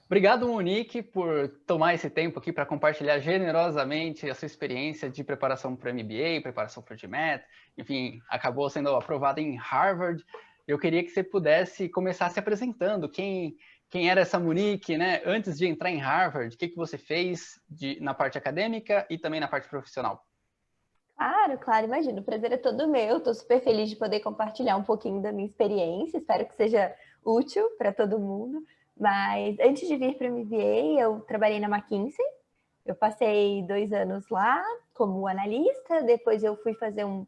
Obrigado, Monique, por tomar esse tempo aqui para compartilhar generosamente a sua experiência de preparação para o MBA, preparação para o GMAT, enfim, acabou sendo aprovada em Harvard. Eu queria que você pudesse começar se apresentando, quem era essa Monique, né? Antes de entrar em Harvard, o que você fez na parte acadêmica e também na parte profissional? Claro, claro, imagino. O prazer é todo meu. Estou super feliz de poder compartilhar um pouquinho da minha experiência. Espero que seja útil para todo mundo. Mas antes de vir para o MBA, eu trabalhei na McKinsey. Eu passei 2 anos lá como analista. Depois eu fui fazer um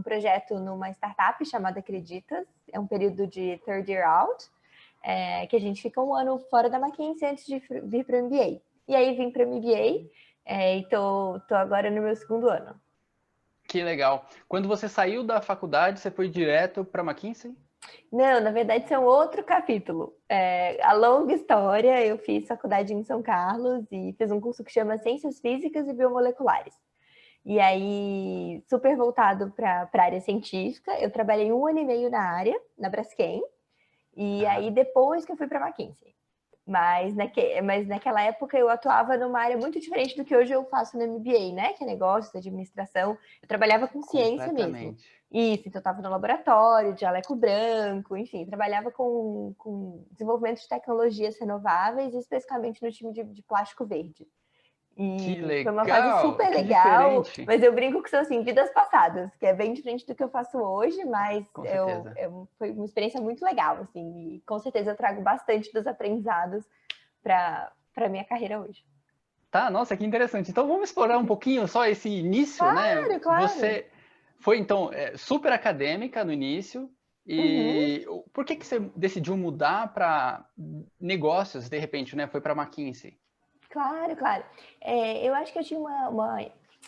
projeto numa startup chamada Acreditas. É um período de third year out, que a gente fica um ano fora da McKinsey antes de vir para o MBA. E aí vim para o MBA e estou agora no meu segundo ano. Que legal. Quando você saiu da faculdade, você foi direto para a McKinsey? Não, na verdade, isso é um outro capítulo. A longa história, eu fiz faculdade em São Carlos e fiz um curso que chama Ciências Físicas e Biomoleculares. E aí, super voltado para a área científica. Eu trabalhei 1 ano e meio na área, na Braskem. E aí, Aham. depois que eu fui para a McKinsey. Mas naquela época eu atuava numa área muito diferente do que hoje eu faço no MBA, né? Que é negócios, administração. Eu trabalhava com ciência mesmo. Completamente. Isso, então eu estava no laboratório, de jaleco branco, enfim, trabalhava com desenvolvimento de tecnologias renováveis, especificamente no time de plástico verde. Que E foi uma fase legal, super que legal, diferente. mas eu brinco que são assim, vidas passadas, que é bem diferente do que eu faço hoje, mas Com certeza. foi uma experiência muito legal, assim, e com certeza eu trago bastante dos aprendizados para a minha carreira hoje. Tá, nossa, que interessante. Então vamos explorar um pouquinho só esse início, né? Claro, claro. Você foi então super acadêmica no início Uhum. e por que você decidiu mudar para negócios de repente, né? Foi para McKinsey? Claro, claro. Eu acho que eu tinha uma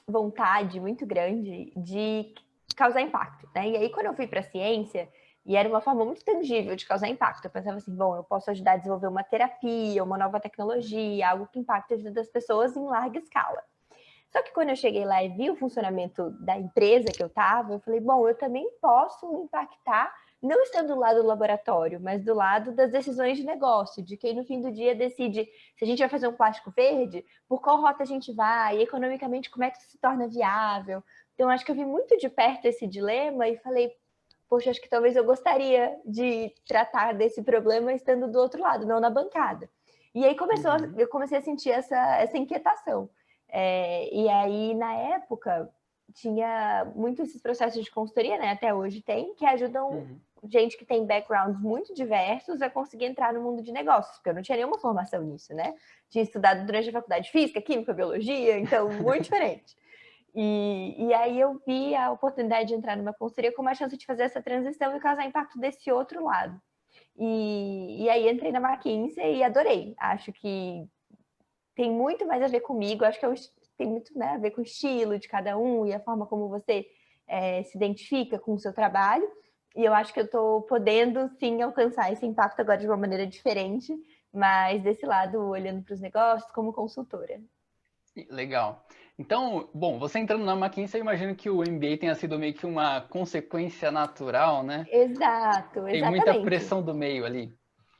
vontade muito grande de causar impacto, né? E aí, quando eu fui para a ciência, e era uma forma muito tangível de causar impacto, eu pensava assim, bom, eu posso ajudar a desenvolver uma terapia, uma nova tecnologia, algo que impacte a vida das pessoas em larga escala. Só que quando eu cheguei lá e vi o funcionamento da empresa que eu estava, eu falei, bom, eu também posso impactar, não estando do lado do laboratório, mas do lado das decisões de negócio, de quem no fim do dia decide se a gente vai fazer um plástico verde, por qual rota a gente vai, e economicamente como é que isso se torna viável. Então, acho que eu vi muito de perto esse dilema e falei, poxa, acho que talvez eu gostaria de tratar desse problema estando do outro lado, não na bancada. E aí Uhum, eu comecei a sentir essa inquietação. E aí, na época, tinha muitos esses processos de consultoria, né? Até hoje tem, que ajudam uhum. gente que tem backgrounds muito diversos a conseguir entrar no mundo de negócios, porque eu não tinha nenhuma formação nisso, né? Tinha estudado durante a faculdade física, química, biologia, então muito diferente. E aí eu vi a oportunidade de entrar numa consultoria com uma chance de fazer essa transição e causar impacto desse outro lado. E aí entrei na McKinsey e adorei. Acho que tem muito mais a ver comigo, acho que tem muito, né, a ver com o estilo de cada um e a forma como você se identifica com o seu trabalho. E eu acho que eu estou podendo, sim, alcançar esse impacto agora de uma maneira diferente, mas desse lado, olhando para os negócios como consultora. Legal. Então, bom, você entrando na McKinsey, eu imagino que o MBA tenha sido meio que uma consequência natural, né? Exato, Tem muita exatamente. pressão do meio ali.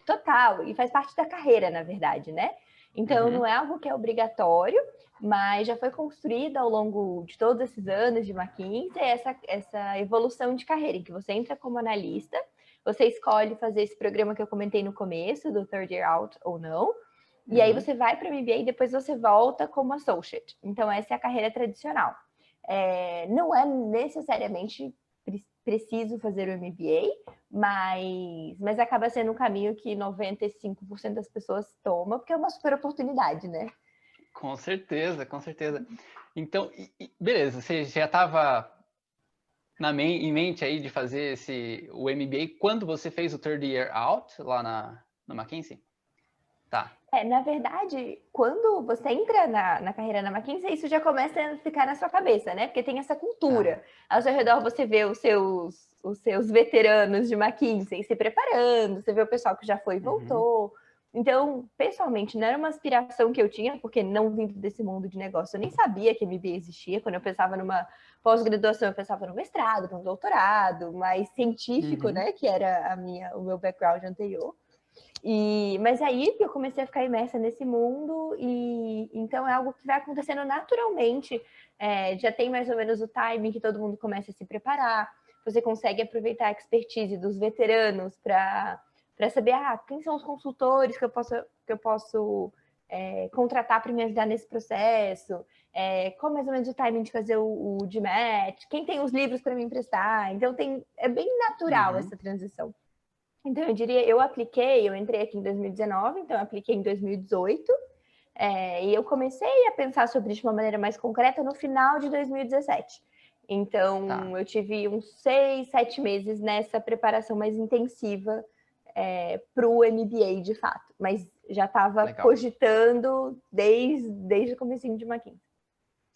Total, e faz parte da carreira, na verdade, né? Então, não Uhum, é algo que é obrigatório, mas já foi construída ao longo de todos esses anos de McKinsey essa evolução de carreira, em que você entra como analista, você escolhe fazer esse programa que eu comentei no começo, do Third Year Out ou não, e aí uhum. você vai para o MBA e depois você volta como associate. Então, essa é a carreira tradicional. Não é necessariamente preciso fazer o MBA, mas acaba sendo um caminho que 95% das pessoas tomam, porque é uma super oportunidade, né? Com certeza, com certeza. Então, beleza, você já estava em mente aí de fazer o MBA quando você fez o third year out lá na McKinsey? Tá. Na verdade, quando você entra na carreira na McKinsey, isso já começa a ficar na sua cabeça, né? Porque tem essa Tá. cultura. Ao seu redor você vê os seus veteranos de McKinsey se preparando, você vê o pessoal que já foi e Uhum, voltou. Então, pessoalmente, não era uma aspiração que eu tinha, porque não vindo desse mundo de negócio, eu nem sabia que MBA existia. Quando eu pensava numa pós-graduação, eu pensava no mestrado, no doutorado, mais científico, uhum. né? Que era o meu background anterior. Mas aí eu comecei a ficar imersa nesse mundo, e então é algo que vai acontecendo naturalmente. Já tem mais ou menos o timing que todo mundo começa a se preparar. Você consegue aproveitar a expertise dos veteranos para saber quem são os consultores que eu posso contratar para me ajudar nesse processo, qual mais ou menos o timing de fazer o GMAT, quem tem os livros para me emprestar. Então é bem natural essa transição. Então, eu diria, eu entrei aqui em 2019, então eu apliquei em 2018, e eu comecei a pensar sobre isso de uma maneira mais concreta no final de 2017. Então, eu tive uns 6, 7 meses nessa preparação mais intensiva para o MBA, de fato. Mas já estava cogitando desde o comecinho de McKinsey.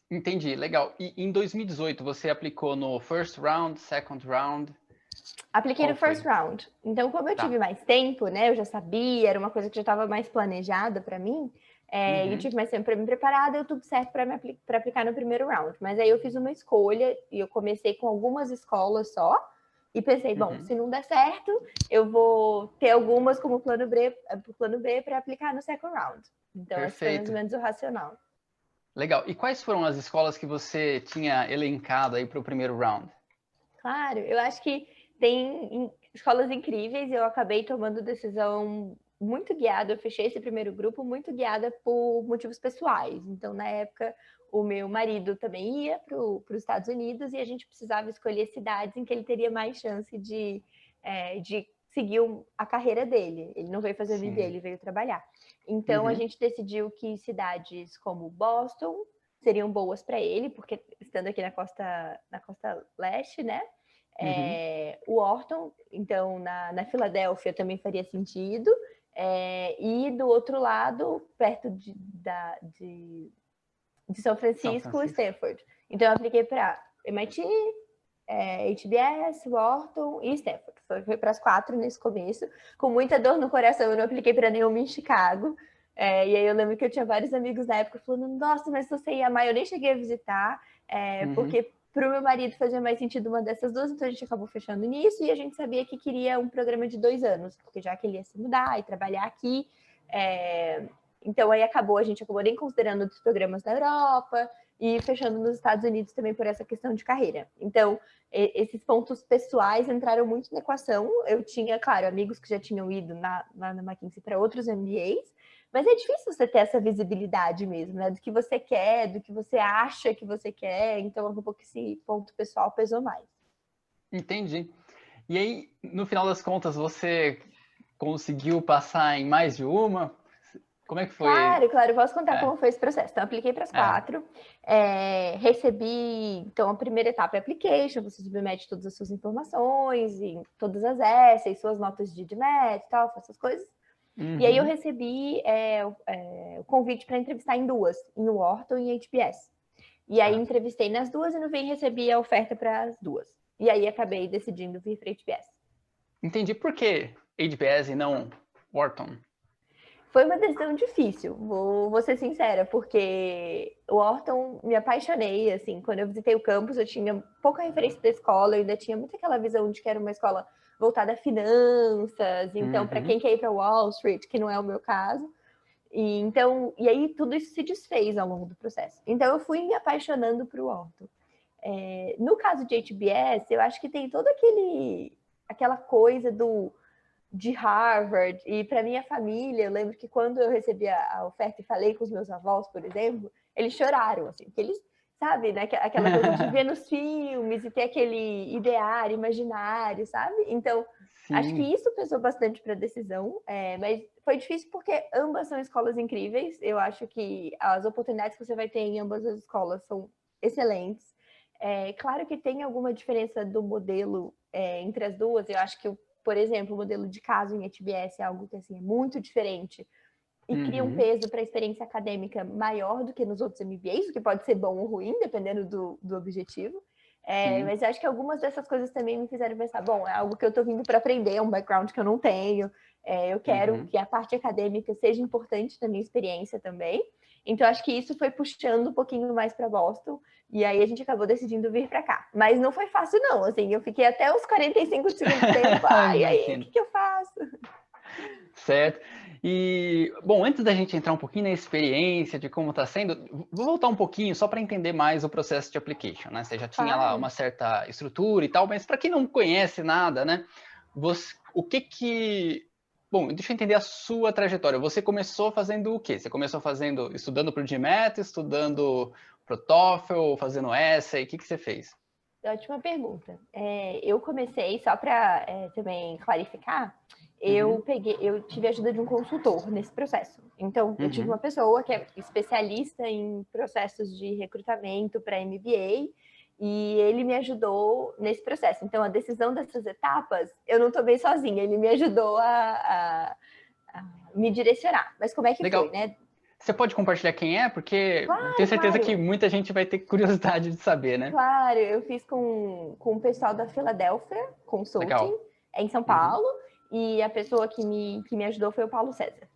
Entendi, legal. E em 2018, você aplicou no first round, second round? Apliquei no first round. Então, como eu tive mais tempo, né? Eu já sabia, era uma coisa que já estava mais planejada para mim. E eu tive mais tempo para me preparar, deu tudo certo para aplicar no primeiro round. Mas aí eu fiz uma escolha e eu comecei com algumas escolas só. E pensei, bom, se não der certo, eu vou ter algumas como plano B para aplicar no second round. Então, esse foi mais ou menos o racional. Legal. E quais foram as escolas que você tinha elencado aí para o primeiro round? Claro, eu acho que tem escolas incríveis. Eu acabei tomando decisão muito guiada. Eu fechei esse primeiro grupo muito guiada por motivos pessoais. Então, na época, o meu marido também ia para os Estados Unidos e a gente precisava escolher cidades em que ele teria mais chance de seguir a carreira dele. Ele não veio fazer o MBA, ele veio trabalhar. Então, a gente decidiu que cidades como Boston seriam boas para ele, porque estando aqui na costa leste, né? O Wharton, então na Filadélfia também faria sentido. E do outro lado, perto de São Francisco, Stanford. Então eu apliquei para MIT, HBS, Wharton e Stanford. Foi para as 4 nesse começo, com muita dor no coração. Eu não apliquei para nenhuma em Chicago. E aí eu lembro que eu tinha vários amigos na época falando, nossa, mas você ia amar. Eu nem cheguei a visitar, porque para o meu marido fazia mais sentido uma dessas duas, então a gente acabou fechando nisso, e a gente sabia que queria um programa de 2 anos, porque já que ele ia se mudar e trabalhar aqui, então aí a gente acabou nem considerando outros programas na Europa, e fechando nos Estados Unidos também por essa questão de carreira. Então, esses pontos pessoais entraram muito na equação. Eu tinha, claro, amigos que já tinham ido lá na McKinsey para outros MBAs, mas é difícil você ter essa visibilidade mesmo, né? Do que você quer, do que você acha que você quer. Então, acabou que esse ponto pessoal pesou mais. Entendi. E aí, no final das contas, você conseguiu passar em mais de uma? Como é que foi? Claro, posso contar como foi esse processo. Então, eu apliquei para as 4, recebi, então, a primeira etapa é application, você submete todas as suas informações, e todas as essays, suas notas de GMAT e tal, essas coisas. E aí eu recebi o convite para entrevistar em 2, em Wharton e em HBS. E aí entrevistei nas 2 e no fim recebi a oferta para as 2. E aí acabei decidindo vir para HBS. Entendi. Por que HBS e não Wharton? Foi uma decisão difícil, vou ser sincera, porque o Wharton me apaixonei, assim, quando eu visitei o campus eu tinha pouca referência da escola, eu ainda tinha muito aquela visão de que era uma escola voltada a finanças, então para quem quer ir para Wall Street, que não é o meu caso, e aí tudo isso se desfez ao longo do processo. Então eu fui me apaixonando por Wharton. No caso de HBS, eu acho que tem toda aquela coisa de Harvard, e para minha família, eu lembro que quando eu recebi a oferta e falei com os meus avós, por exemplo, eles choraram, assim, porque eles, sabe, né, aquela coisa de ver nos filmes e ter aquele ideário, imaginário, sabe? Então, acho que isso pesou bastante para a decisão, mas foi difícil porque ambas são escolas incríveis. Eu acho que as oportunidades que você vai ter em ambas as escolas são excelentes. Claro que tem alguma diferença do modelo entre as duas. Eu acho que por exemplo, o modelo de caso em HBS é algo que assim, é muito diferente e cria um peso para a experiência acadêmica maior do que nos outros MBAs, o que pode ser bom ou ruim, dependendo do objetivo. Mas eu acho que algumas dessas coisas também me fizeram pensar, bom, é algo que eu estou vindo para aprender, é um background que eu não tenho, eu quero que a parte acadêmica seja importante na minha experiência também. Então, acho que isso foi puxando um pouquinho mais para Boston, e aí a gente acabou decidindo vir para cá. Mas não foi fácil, não. Assim, eu fiquei até os 45 do segundo tempo. E aí, o que eu faço? Certo. E, bom, antes da gente entrar um pouquinho na experiência de como está sendo, vou voltar um pouquinho só para entender mais o processo de application, né? Você já tinha lá Claro. uma certa estrutura e tal, mas para quem não conhece nada, né? O que que... Bom, deixa eu entender a sua trajetória. Você começou fazendo o quê? Você começou estudando para o GMAT, estudando para o TOEFL, fazendo essay, o que que você fez? Ótima pergunta. Eu comecei, só para também clarificar, Uhum, eu tive a ajuda de um consultor nesse processo. Então, eu tive uma uhum, pessoa que é especialista em processos de recrutamento para MBA e ele me ajudou nesse processo. Então, a decisão dessas etapas, eu não tomei sozinha, ele me ajudou a me direcionar. Mas como é que foi, legal. né? Você pode compartilhar quem é? Porque tenho Claro, certeza que claro. muita gente vai ter curiosidade de saber, né? Claro, eu fiz com o pessoal da Philadelphia Consulting, Legal. em São Uhum. Paulo, e a pessoa que me ajudou foi o Paulo César,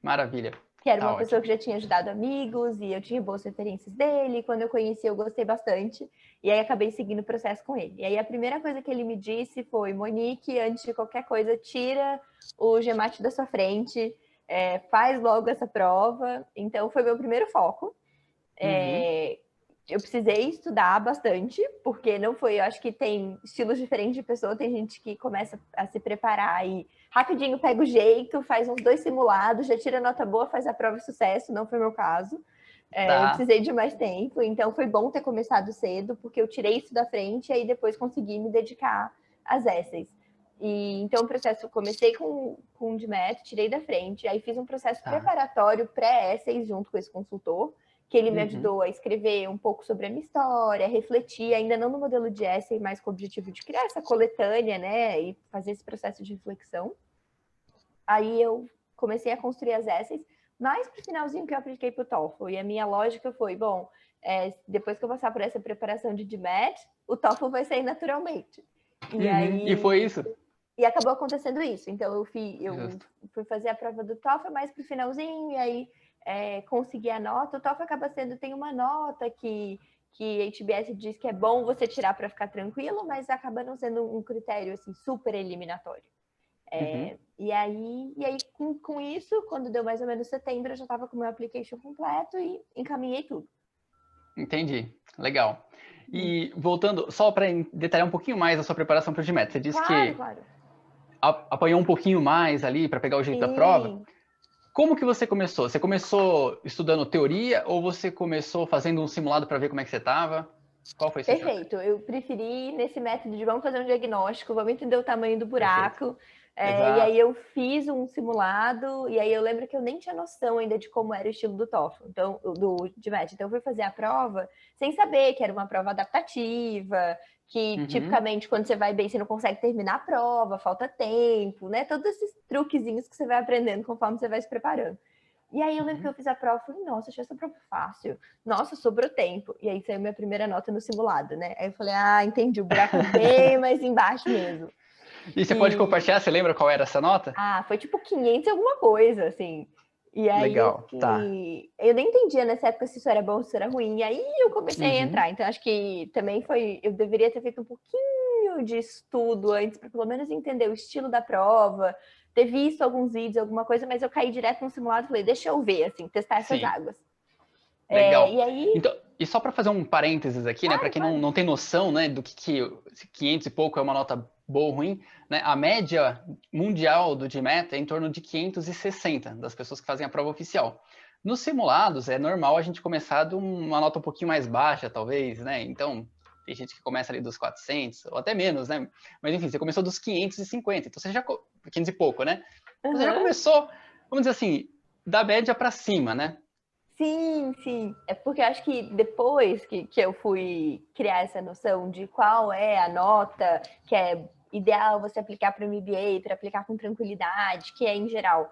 Maravilha. que era Tá uma pessoa ótimo. que já tinha ajudado amigos, e eu tinha boas referências dele. Quando eu conheci, eu gostei bastante, e aí acabei seguindo o processo com ele. E aí a primeira coisa que ele me disse foi: Monique, antes de qualquer coisa, tira o GMAT da sua frente, faz logo essa prova. Então foi meu primeiro foco. Uhum. Eu precisei estudar bastante, porque não foi, eu acho que tem estilos diferentes de pessoa, tem gente que começa a se preparar e rapidinho pega o jeito, faz uns 2 simulados, já tira nota boa, faz a prova de sucesso, não foi meu caso. Eu Tá. precisei de mais tempo, então foi bom ter começado cedo, porque eu tirei isso da frente e aí depois consegui me dedicar às essays. E então o processo, eu comecei com o DMAT, tirei da frente, aí fiz um processo Tá. preparatório pré-essays junto com esse consultor, que ele me Uhum. ajudou a escrever um pouco sobre a minha história, refletir, ainda não no modelo de essay, mas com o objetivo de criar essa coletânea, né, e fazer esse processo de reflexão. Aí eu comecei a construir as essays, mais pro finalzinho que eu apliquei pro TOEFL, e a minha lógica foi, bom, depois que eu passar por essa preparação de DMAT, o TOEFL vai sair naturalmente. E Uhum. E foi aí isso? e acabou acontecendo isso. Então, eu Justo. fui fazer a prova do TOEFL mais pro finalzinho, e aí consegui a nota. O TOEFL acaba sendo, tem uma nota que a HBS diz que é bom você tirar para ficar tranquilo, mas acaba não sendo um critério assim super eliminatório. Uhum. E aí com isso, quando deu mais ou menos setembro, eu já estava com o meu application completo e encaminhei tudo. Entendi. Legal. E voltando, só para detalhar um pouquinho mais a sua preparação para o GMAT, você disse Claro, que claro. apanhou um pouquinho mais ali para pegar o jeito da prova. Sim, Como que você começou? Você começou estudando teoria ou você começou fazendo um simulado para ver como é que você estava? Qual foi a sua estratégia? perfeito. Eu preferi nesse método de vamos fazer um diagnóstico, vamos entender o tamanho do Perfeito. buraco. E aí Exato. eu fiz um simulado, e aí eu lembro que eu nem tinha noção ainda de como era o estilo do TOEFL, então, do GMAT. Então eu fui fazer a prova sem saber que era uma prova adaptativa, que Uhum. tipicamente quando você vai bem você não consegue terminar a prova, falta tempo, né? Todos esses truquezinhos que você vai aprendendo conforme você vai se preparando. E aí eu lembro que Uhum. eu fiz a prova e falei, nossa, achei essa prova fácil. Nossa, sobrou tempo. E aí saiu minha primeira nota no simulado, né? Aí eu falei, entendi, o buraco é bem mais embaixo mesmo. E você pode E, compartilhar? Você lembra qual era essa nota? foi tipo 500 e alguma coisa, assim. E aí eu Legal. Tá. fiquei... Eu nem entendia nessa época se isso era bom ou se isso era ruim. E aí eu comecei a Uhum. entrar. Então acho que também foi... Eu deveria ter feito um pouquinho de estudo antes, para pelo menos entender o estilo da prova, ter visto alguns vídeos, alguma coisa, mas eu caí direto no simulado e falei, deixa eu ver, assim, testar essas Sim. águas. E Legal. aí, Então, e só para fazer um parênteses aqui, né, para claro, quem não, claro. não tem noção, né, do que 500 e pouco é uma nota boa ou ruim, né, a média mundial do GMAT é em torno de 560 das pessoas que fazem a prova oficial. Nos simulados, é normal a gente começar de uma nota um pouquinho mais baixa, talvez, né, então tem gente que começa ali dos 400, ou até menos, né, mas enfim, você começou dos 550, então você já, 500 e pouco, né, então você já Uhum. começou, vamos dizer assim, da média para cima, né. Sim, sim. É porque eu acho que depois que eu fui criar essa noção de qual é a nota que é ideal você aplicar para o MBA, para aplicar com tranquilidade, que é, em geral,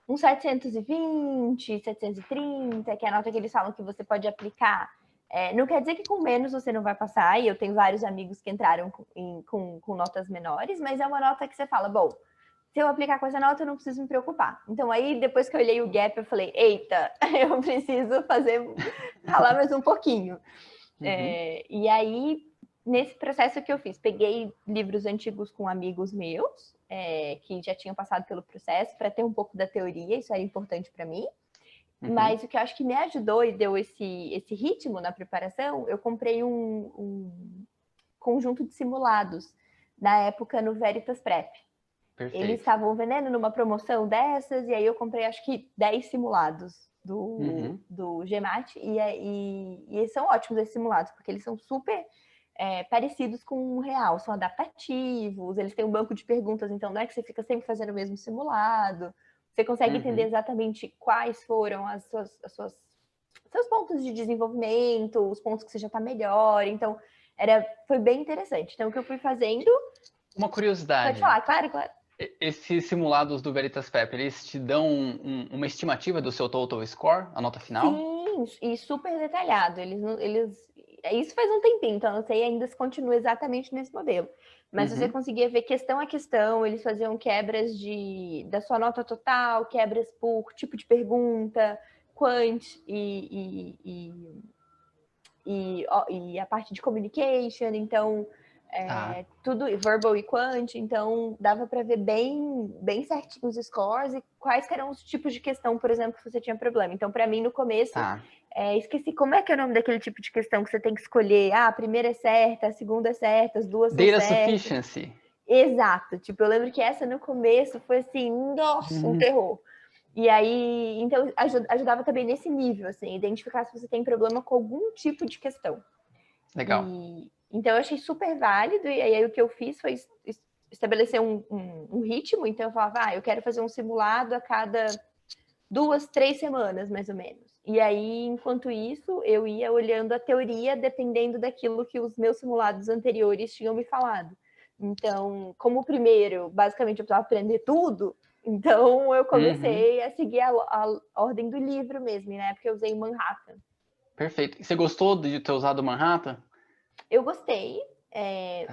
um 720, 730, que é a nota que eles falam que você pode aplicar. Não quer dizer que com menos você não vai passar, e eu tenho vários amigos que entraram com notas menores, mas é uma nota que você fala, bom, se eu aplicar com essa nota, eu não preciso me preocupar. Então, aí, depois que eu olhei o gap, eu falei, eita, eu preciso ralar mais um pouquinho. Uhum. E aí, nesse processo que eu fiz, peguei livros antigos com amigos meus, que já tinham passado pelo processo para ter um pouco da teoria, isso era importante para mim. Mas o que eu acho que me ajudou e deu esse ritmo na preparação, eu comprei um conjunto de simulados na época no Veritas Prep. Perfeito. Eles estavam vendendo numa promoção dessas, e aí eu comprei acho que 10 simulados do GMAT, e eles são ótimos esses simulados, porque eles são super parecidos com o real, são adaptativos, eles têm um banco de perguntas, então não é que você fica sempre fazendo o mesmo simulado, você consegue entender exatamente quais foram seus pontos de desenvolvimento, os pontos que você já está melhor, então foi bem interessante. Então o que eu fui fazendo... Uma curiosidade. Pode falar, claro. Esses simulados do Veritas Prep, eles te dão uma estimativa do seu total score, a nota final? Sim, e super detalhado. Isso faz um tempinho, então eu não sei ainda se continua exatamente nesse modelo. Mas você conseguia ver questão a questão, eles faziam quebras da sua nota total, quebras por tipo de pergunta, quant e a parte de communication, então... tudo verbal e quant, então dava para ver bem certinho os scores e quais eram os tipos de questão, por exemplo, que você tinha problema. Então, para mim, no começo, esqueci como é que é o nome daquele tipo de questão que você tem que escolher. A primeira é certa, a segunda é certa, as duas são certas. Data sufficiency. Exato. Tipo, eu lembro que essa no começo foi assim, nossa, um terror. E aí, então, ajudava também nesse nível, assim, identificar se você tem problema com algum tipo de questão. Legal. Então, eu achei super válido, e aí o que eu fiz foi estabelecer um ritmo. Então, eu falava, eu quero fazer um simulado a cada 2, 3 semanas, mais ou menos. E aí, enquanto isso, eu ia olhando a teoria, dependendo daquilo que os meus simulados anteriores tinham me falado. Então, como o primeiro, basicamente, eu precisava aprender tudo, então eu comecei a seguir a ordem do livro mesmo, e na época eu usei Manhattan. Perfeito. E você gostou de ter usado Manhattan? Eu gostei,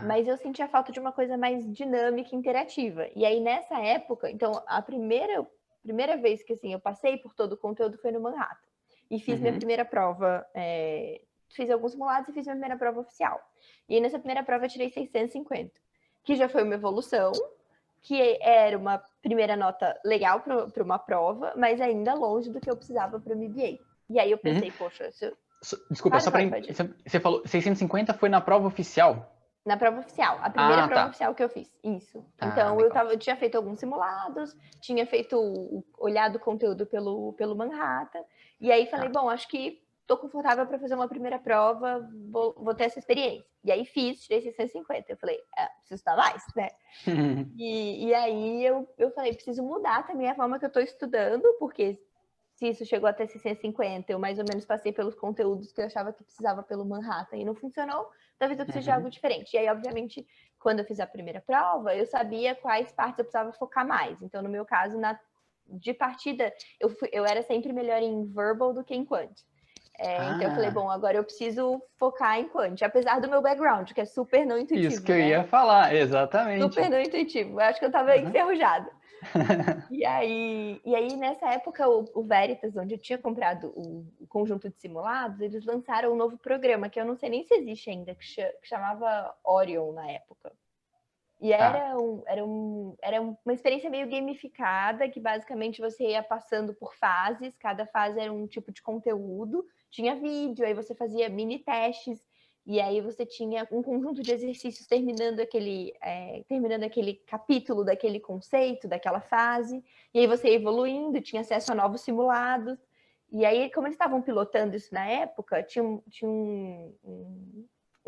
mas eu senti a falta de uma coisa mais dinâmica e interativa. E aí, nessa época, então, a primeira vez que assim, eu passei por todo o conteúdo foi no Manhattan. E fiz minha primeira prova, fiz alguns simulados e fiz minha primeira prova oficial. E aí, nessa primeira prova eu tirei 650, que já foi uma evolução, que era uma primeira nota legal para uma prova, mas ainda longe do que eu precisava para o MBA. E aí eu pensei, poxa, Desculpa, só para... Você falou 650 foi na prova oficial? Na prova oficial, a primeira prova oficial que eu fiz, isso. Então, eu tinha feito alguns simulados, tinha olhado o conteúdo pelo Manhattan, e aí falei, bom, acho que estou confortável para fazer uma primeira prova, vou ter essa experiência. E aí fiz, tirei 650. Eu falei, preciso estar mais, né? E aí eu falei, preciso mudar também a forma que eu estou estudando, porque se isso chegou até 650, eu mais ou menos passei pelos conteúdos que eu achava que precisava pelo Manhattan e não funcionou, talvez eu precise de algo diferente. E aí, obviamente, quando eu fiz a primeira prova, eu sabia quais partes eu precisava focar mais. Então, no meu caso, de partida, eu era sempre melhor em verbal do que em quant. Então, eu falei, bom, agora eu preciso focar em quant, apesar do meu background, que é super não intuitivo. Isso que eu ia falar, exatamente. Super não intuitivo. Eu acho que eu estava enferrujada. E aí, nessa época, o Veritas, onde eu tinha comprado o conjunto de simulados, eles lançaram um novo programa, que eu não sei nem se existe ainda, que chamava Orion na época. E era uma experiência meio gamificada, que basicamente você ia passando por fases, cada fase era um tipo de conteúdo, tinha vídeo, aí você fazia mini testes, e aí você tinha um conjunto de exercícios terminando aquele capítulo daquele conceito, daquela fase, e aí você ia evoluindo, tinha acesso a novos simulados. E aí, como eles estavam pilotando isso na época, tinha um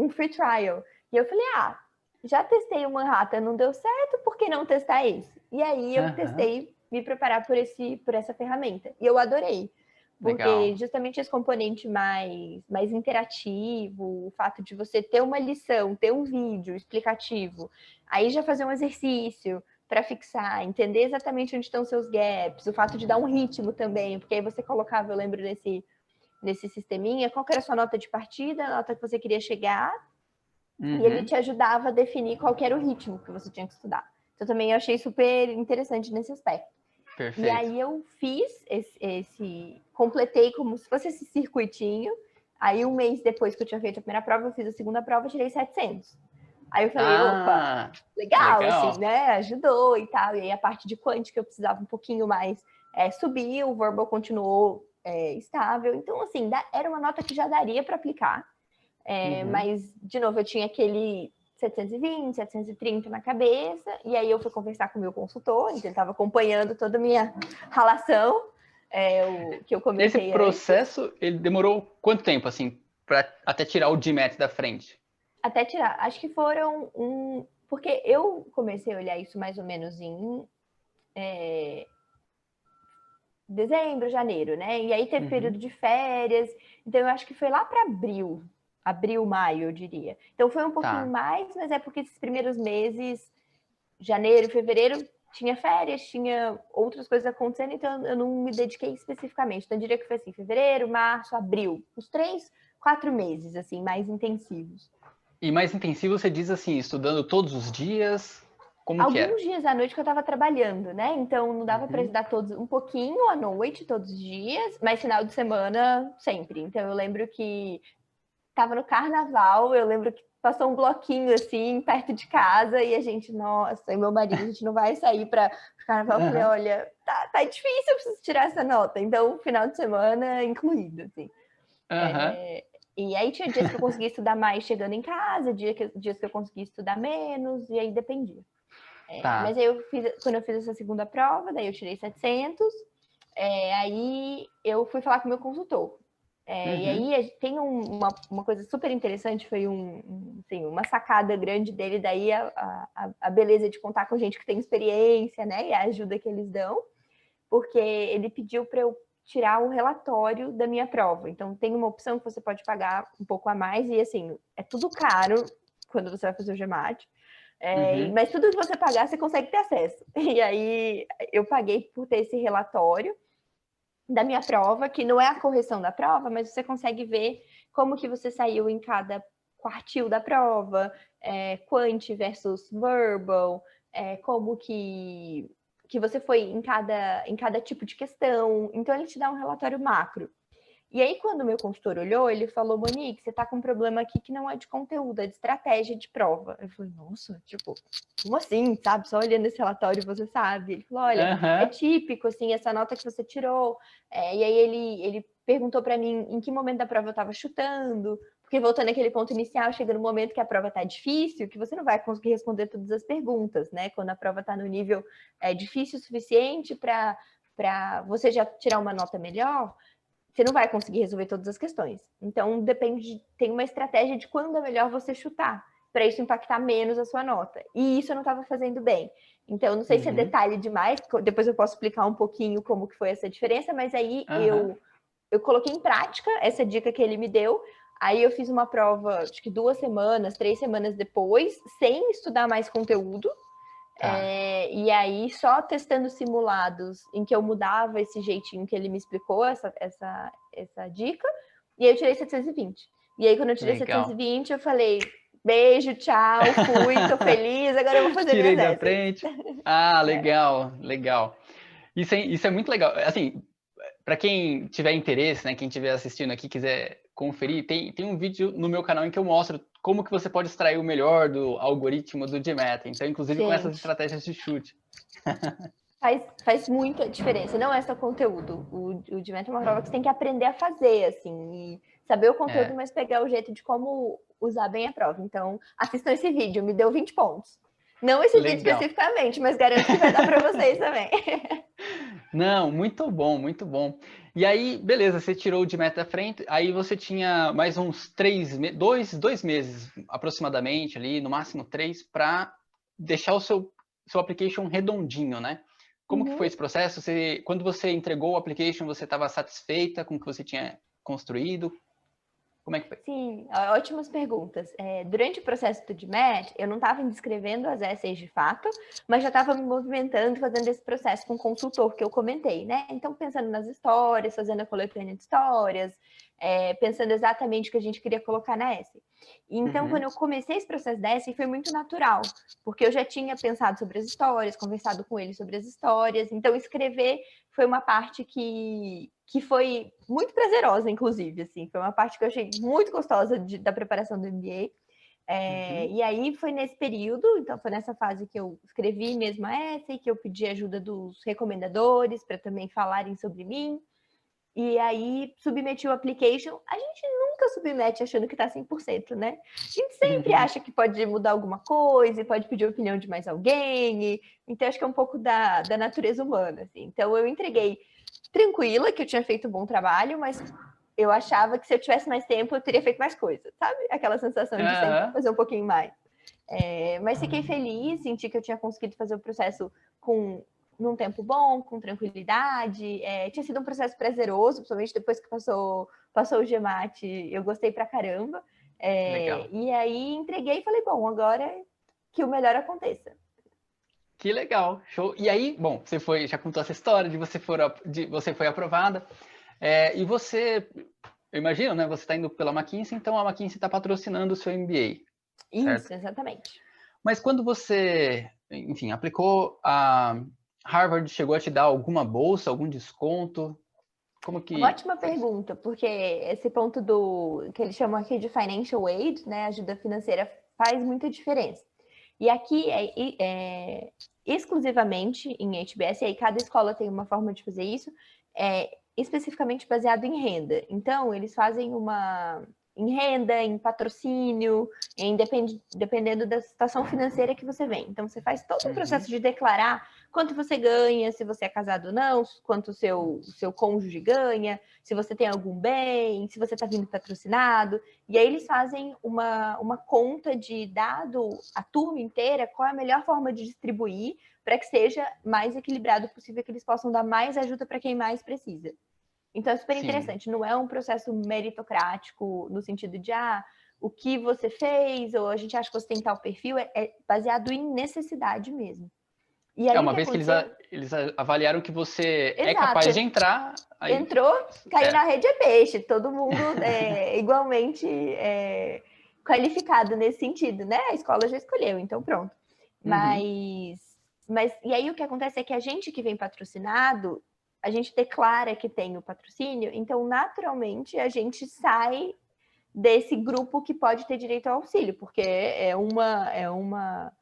free trial. E eu falei, já testei o Manhattan, não deu certo, por que não testar esse? E aí eu testei me preparar por essa ferramenta. E eu adorei. Porque justamente esse componente mais interativo, o fato de você ter uma lição, ter um vídeo explicativo, aí já fazer um exercício para fixar, entender exatamente onde estão seus gaps, o fato de dar um ritmo também, porque aí você colocava, eu lembro nesse sisteminha, qual que era a sua nota de partida, a nota que você queria chegar, e ele te ajudava a definir qual que era o ritmo que você tinha que estudar. Então também eu achei super interessante nesse aspecto. Perfeito. E aí eu fiz completei como se fosse esse circuitinho. Aí um mês depois que eu tinha feito a primeira prova, eu fiz a segunda prova, tirei 700. Aí eu falei, opa, legal, legal. assim, né? Ajudou e tal. E aí a parte de quântica eu precisava um pouquinho mais subir, o verbal continuou estável. Então, assim, era uma nota que já daria para aplicar. Mas, de novo, eu tinha aquele 720, 730 na cabeça, e aí eu fui conversar com o meu consultor, então ele estava acompanhando toda a minha relação, o que eu Esse comentei processo, antes. ele demorou quanto tempo, assim, para até tirar o GMAT da frente? Até tirar. Acho que foram porque eu comecei a olhar isso mais ou menos em dezembro, janeiro, né? E aí teve período de férias, então eu acho que foi lá para abril, maio, eu diria. Então foi um pouquinho mais, mas é porque esses primeiros meses, janeiro, fevereiro, tinha férias, tinha outras coisas acontecendo, então eu não me dediquei especificamente. Então eu diria que foi assim, fevereiro, março, abril, uns 3, 4 meses, assim, mais intensivos. E mais intensivo você diz assim, estudando todos os dias, como que era? Alguns dias à noite que eu estava trabalhando, né? Então não dava para estudar todos, um pouquinho à noite, todos os dias, mas final de semana sempre. Então eu lembro que estava no carnaval, eu lembro que passou um bloquinho assim, perto de casa, e a gente, nossa, e meu marido, a gente não vai sair para o carnaval. Eu falei, olha, tá difícil, eu preciso tirar essa nota. Então, final de semana incluído, assim. E aí tinha dias que eu conseguia estudar mais chegando em casa, dias que eu conseguia estudar menos, e aí dependia. Mas aí quando eu fiz essa segunda prova, daí eu tirei 700, aí eu fui falar com o meu consultor. E aí tem uma coisa super interessante, foi assim, uma sacada grande dele, daí a beleza de contar com gente que tem experiência, né, e a ajuda que eles dão, porque ele pediu para eu tirar o relatório da minha prova. Então tem uma opção que você pode pagar um pouco a mais, e assim, é tudo caro quando você vai fazer o GMAT. Mas tudo que você pagar, você consegue ter acesso. E aí eu paguei por ter esse relatório da minha prova, que não é a correção da prova, mas você consegue ver como que você saiu em cada quartil da prova, quant versus verbal, como que você foi em cada tipo de questão. Então ele te dá um relatório macro. E aí, quando o meu consultor olhou, ele falou, Monique, você tá com um problema aqui que não é de conteúdo, é de estratégia de prova. Eu falei, nossa, tipo, como assim, sabe? Só olhando esse relatório você sabe. Ele falou, olha, é típico, assim, essa nota que você tirou. E aí ele perguntou para mim em que momento da prova eu estava chutando, porque voltando àquele ponto inicial, chega no momento que a prova tá difícil, que você não vai conseguir responder todas as perguntas, né? Quando a prova tá no nível difícil o suficiente para você já tirar uma nota melhor, você não vai conseguir resolver todas as questões. Então, tem uma estratégia de quando é melhor você chutar, para isso impactar menos a sua nota. E isso eu não estava fazendo bem. Então, não sei se é detalhe demais, depois eu posso explicar um pouquinho como que foi essa diferença, mas aí eu coloquei em prática essa dica que ele me deu. Aí eu fiz uma prova, acho que 2 semanas, 3 semanas depois, sem estudar mais conteúdo. E aí, só testando simulados em que eu mudava esse jeitinho que ele me explicou, essa dica, e aí eu tirei 720. E aí, quando eu tirei 720, eu falei, beijo, tchau, fui, tô feliz, agora eu vou fazer Tirei minhas da essays. frente. Legal, legal. Isso é muito legal. Assim, para quem tiver interesse, né, quem estiver assistindo aqui, quiser conferir, tem um vídeo no meu canal em que eu mostro como que você pode extrair o melhor do algoritmo do GMAT. Então, inclusive com essas estratégias de chute. Faz muita diferença. Não é só conteúdo. O GMAT é uma prova que você tem que aprender a fazer, assim, e saber o conteúdo, mas pegar o jeito de como usar bem a prova. Então, assistam esse vídeo, me deu 20 pontos. Não esse vídeo especificamente, mas garanto que vai dar para vocês também. Não, muito bom, muito bom. E aí, beleza, você tirou o GMAT da frente, aí você tinha mais uns 2 meses aproximadamente ali, no máximo 3, para deixar o seu application redondinho, né? Como que foi esse processo? Quando você entregou o application, você estava satisfeita com o que você tinha construído? Como é que foi? Sim, ótimas perguntas. Durante o processo do GMAT, eu não estava descrevendo as essays de fato, mas já estava me movimentando, fazendo esse processo com o consultor que eu comentei, né? Então, pensando nas histórias, fazendo a coletânea de histórias, pensando exatamente o que a gente queria colocar na essay. Então, quando eu comecei esse processo da essay, foi muito natural, porque eu já tinha pensado sobre as histórias, conversado com ele sobre as histórias, então escrever foi uma parte que foi muito prazerosa, inclusive, assim, foi uma parte que eu achei muito gostosa da preparação do MBA. E aí foi nesse período, então foi nessa fase que eu escrevi mesmo essa e que eu pedi ajuda dos recomendadores para também falarem sobre mim. E aí submeti o application. A gente nunca submete achando que está 100%, né? A gente sempre acha que pode mudar alguma coisa, e pode pedir a opinião de mais alguém. Então acho que é um pouco da natureza humana. Assim. Então eu entreguei tranquila, que eu tinha feito um bom trabalho, mas eu achava que se eu tivesse mais tempo eu teria feito mais coisas, sabe? Aquela sensação de sempre fazer um pouquinho mais. Mas fiquei feliz, senti que eu tinha conseguido fazer o processo num tempo bom, com tranquilidade. Tinha sido um processo prazeroso, principalmente depois que passou o GMAT, eu gostei pra caramba. E aí entreguei e falei, bom, agora que o melhor aconteça. Que legal, show. E aí, bom, você já contou essa história de você foi aprovada. E você, eu imagino, né? Você está indo pela McKinsey, então a McKinsey está patrocinando o seu MBA. Certo? Isso, exatamente. Mas quando você, enfim, aplicou, a Harvard chegou a te dar alguma bolsa, algum desconto? Como que... Uma ótima pergunta, porque esse ponto que eles chamam aqui de financial aid, né, ajuda financeira, faz muita diferença. E aqui é exclusivamente em HBS, e aí cada escola tem uma forma de fazer isso, especificamente baseado em renda. Então, eles fazem em renda, em patrocínio, dependendo da situação financeira que você vem. Então, você faz todo um processo de declarar quanto você ganha, se você é casado ou não, quanto o seu cônjuge ganha, se você tem algum bem, se você está vindo patrocinado. E aí eles fazem uma conta de dado a turma inteira, qual é a melhor forma de distribuir para que seja mais equilibrado possível, que eles possam dar mais ajuda para quem mais precisa. Então é super interessante, não é um processo meritocrático no sentido de o que você fez, ou a gente acha que você tem tal perfil, é baseado em necessidade mesmo. E aí, uma vez que eles avaliaram que você é capaz de entrar... Aí... Entrou, caiu na rede é peixe, todo mundo igualmente qualificado nesse sentido, né? A escola já escolheu, então pronto. Mas e aí o que acontece é que a gente que vem patrocinado, a gente declara que tem o patrocínio, então naturalmente a gente sai desse grupo que pode ter direito ao auxílio, porque é uma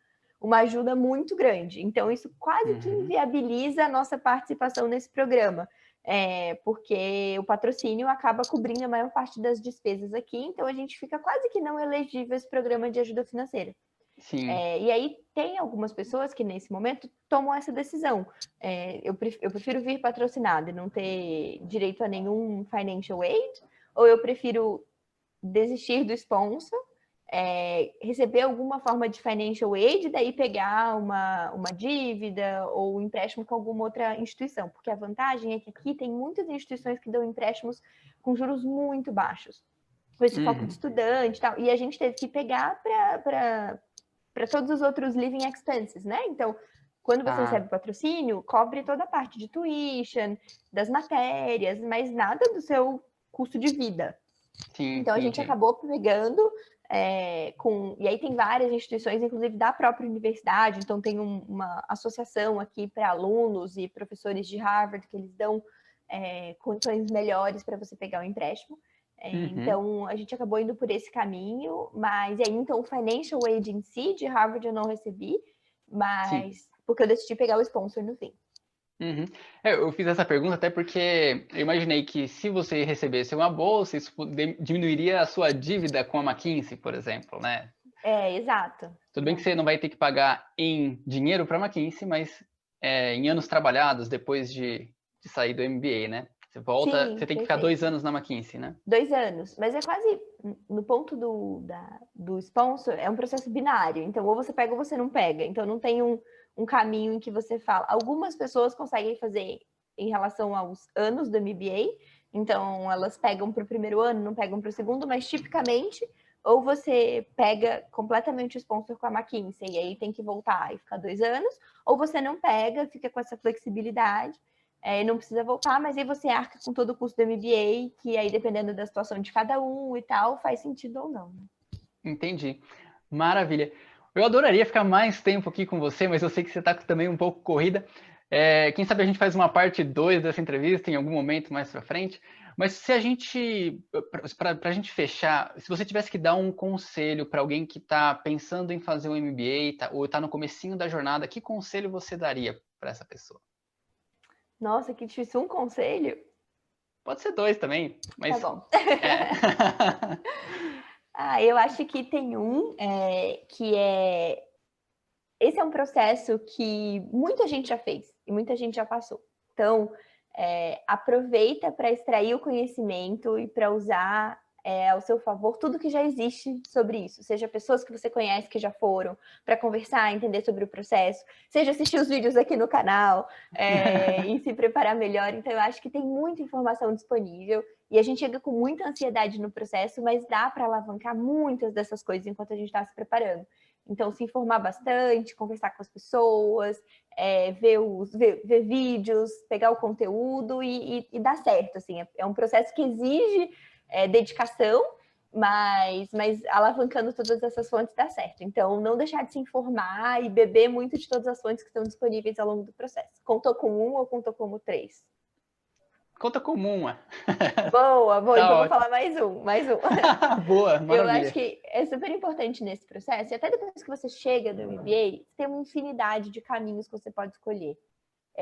ajuda muito grande. Então isso quase que inviabiliza a nossa participação nesse programa. Porque o patrocínio acaba cobrindo a maior parte das despesas aqui, então a gente fica quase que não elegível esse programa de ajuda financeira. Sim. E aí tem algumas pessoas que nesse momento tomam essa decisão. Eu prefiro vir patrocinado e não ter direito a nenhum financial aid, ou eu prefiro desistir do sponsor, receber alguma forma de financial aid, daí pegar uma dívida ou um empréstimo com alguma outra instituição. Porque a vantagem é que aqui tem muitas instituições que dão empréstimos com juros muito baixos, com esse foco de estudante e tal. E a gente teve que pegar para todos os outros living expenses, né? Então, quando você recebe patrocínio, cobre toda a parte de tuition, das matérias, mas nada do seu custo de vida. Sim, então, a gente acabou pegando e aí tem várias instituições, inclusive da própria universidade, então tem uma associação aqui para alunos e professores de Harvard que eles dão condições melhores para você pegar o empréstimo. Então, a gente acabou indo por esse caminho, mas aí, então, o Financial Aid em si, de Harvard, eu não recebi, mas porque eu decidi pegar o sponsor no fim. Eu fiz essa pergunta até porque eu imaginei que se você recebesse uma bolsa, isso diminuiria a sua dívida com a McKinsey, por exemplo, né? Exato. Tudo bem que você não vai ter que pagar em dinheiro para a McKinsey, mas em anos trabalhados depois de sair do MBA, né? Você volta, você tem que ficar 2 anos na McKinsey, né? 2 anos, mas é quase no ponto do sponsor, é um processo binário. Então, ou você pega ou você não pega. Então, não tem um caminho em que você fala. Algumas pessoas conseguem fazer em relação aos anos do MBA, então elas pegam para o primeiro ano, não pegam para o segundo, mas tipicamente, ou você pega completamente o sponsor com a McKinsey e aí tem que voltar e ficar 2 anos, ou você não pega, fica com essa flexibilidade. Não precisa voltar, mas aí você arca com todo o custo do MBA, que aí, dependendo da situação de cada um e tal, faz sentido ou não. Entendi. Maravilha. Eu adoraria ficar mais tempo aqui com você, mas eu sei que você está também um pouco corrida. Quem sabe a gente faz uma parte 2 dessa entrevista em algum momento mais para frente. Mas se a gente, para a gente fechar, se você tivesse que dar um conselho para alguém que está pensando em fazer um MBA, ou está no comecinho da jornada, que conselho você daria para essa pessoa? Nossa, que difícil. Um conselho? Pode ser dois também, Tá mas bom. é. Eu acho que tem que é... Esse é um processo que muita gente já fez e muita gente já passou. Então, aproveita para extrair o conhecimento e para usar ao seu favor tudo que já existe sobre isso. Seja pessoas que você conhece que já foram, para conversar, entender sobre o processo, seja assistir os vídeos aqui no canal e se preparar melhor. Então, eu acho que tem muita informação disponível e a gente chega com muita ansiedade no processo, mas dá para alavancar muitas dessas coisas enquanto a gente está se preparando. Então, se informar bastante, conversar com as pessoas, ver vídeos, pegar o conteúdo e dar certo. Assim, é um processo que exige dedicação, mas alavancando todas essas fontes dá certo. Então, não deixar de se informar e beber muito de todas as fontes que estão disponíveis ao longo do processo. Contou com um ou contou como 3? Conta comum, é. Boa, Tá então ótimo. vou falar mais um. Boa, maravilha. Eu acho que é super importante nesse processo, e até depois que você chega no MBA, tem uma infinidade de caminhos que você pode escolher.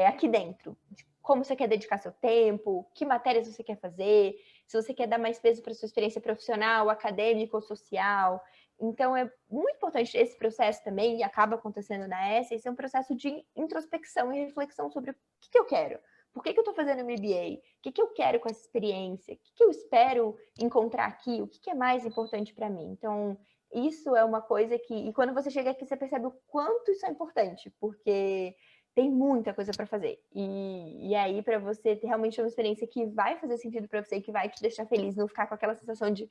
Aqui dentro, de como você quer dedicar seu tempo, que matérias você quer fazer, se você quer dar mais peso para sua experiência profissional, acadêmica ou social. Então, é muito importante esse processo também, e acaba acontecendo na ESSA, esse é um processo de introspecção e reflexão sobre o que eu quero. Por que eu estou fazendo MBA? O que eu quero com essa experiência? O que eu espero encontrar aqui? O que é mais importante para mim? Então, isso é uma coisa que... E quando você chega aqui, você percebe o quanto isso é importante, porque tem muita coisa para fazer. E aí, para você ter realmente uma experiência que vai fazer sentido para você, que vai te deixar feliz, não ficar com aquela sensação de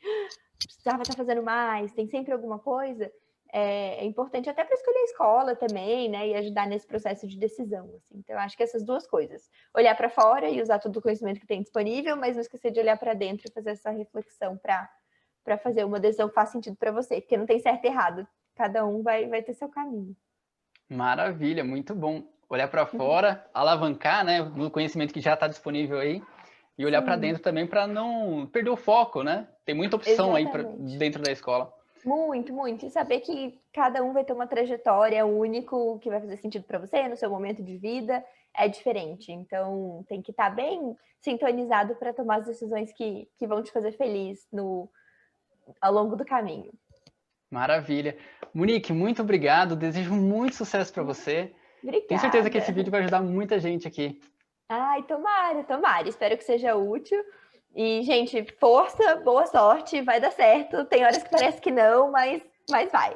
precisava estar fazendo mais, tem sempre alguma coisa... É importante até para escolher a escola também, né? E ajudar nesse processo de decisão. Assim. Então, eu acho que essas duas coisas. Olhar para fora e usar todo o conhecimento que tem disponível, mas não esquecer de olhar para dentro e fazer essa reflexão para fazer uma decisão que faz sentido para você. Porque não tem certo e errado. Cada um vai ter seu caminho. Maravilha, muito bom. Olhar para fora, alavancar, né, no conhecimento que já está disponível aí, e olhar para dentro também para não perder o foco, né? Tem muita opção aí dentro da escola. Muito, muito. E saber que cada um vai ter uma trajetória único que vai fazer sentido para você, no seu momento de vida, é diferente. Então, tem que estar bem sintonizado para tomar as decisões que vão te fazer feliz ao longo do caminho. Maravilha. Monique, muito obrigado. Desejo muito sucesso para você. Obrigada. Tenho certeza que esse vídeo vai ajudar muita gente aqui. Ai, tomara, tomara. Espero que seja útil. E, gente, força, boa sorte, vai dar certo. Tem horas que parece que não, mas vai.